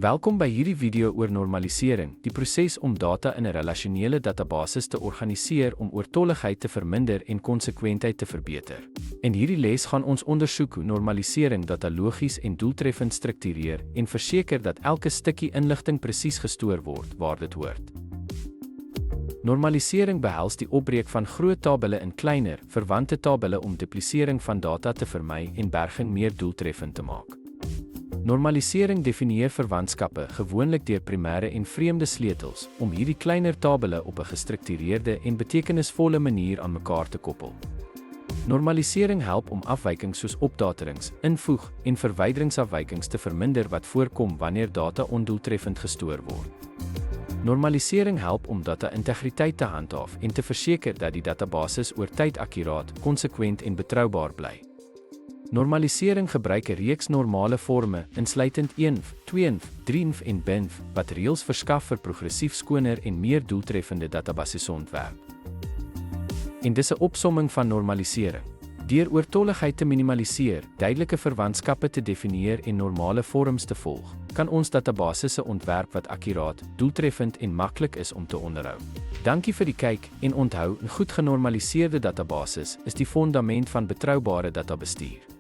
Welkom by hierdie video oor normalisering, die proses om data in 'n relasionele database te organiseer om oortolligheid te verminder en konsekwentheid te verbeter. In hierdie les gaan ons ondersoek hoe normalisering data logies en doeltreffend struktureer en verseker dat elke stukkie inligting presies gestoor word waar dit hoort. Normalisering behels die opbreek van groot tabelle in kleiner, verwante tabelle om duplisering van data te vermy en berging meer doeltreffend te maak. Normalisering definieer verwantskappe, gewoonlik deur primêre en vreemde sleutels, om hierdie kleiner tabelle op 'n gestruktureerde en betekenisvolle manier aan mekaar te koppel. Normalisering help om afwykings soos opdaterings, invoeg en verwyderingsafwykings te verminder wat voorkom wanneer data ondoeltreffend gestoor word. Normalisering help om data-integriteit te handhaaf en te verseker dat die databases oor tyd akkuraat, konsekwent en betroubaar bly. Normalisering gebruik 'n reeks normale forme, insluitend 1, 2, 3 en binf, wat reëls verskaf vir progressief skoner en meer doeltreffende databases ontwerp. En dis 'n opsomming van normalisering. Deur oortolligheid te minimaliseer, duidelike verwantskappe te definieer en normale vorms te volg, kan ons databases se ontwerp wat akkuraat, doeltreffend en maklik is om te onderhou. Dankie vir die kyk en onthou, 'n goed genormaliseerde databasis is die fondament van betroubare databestuur.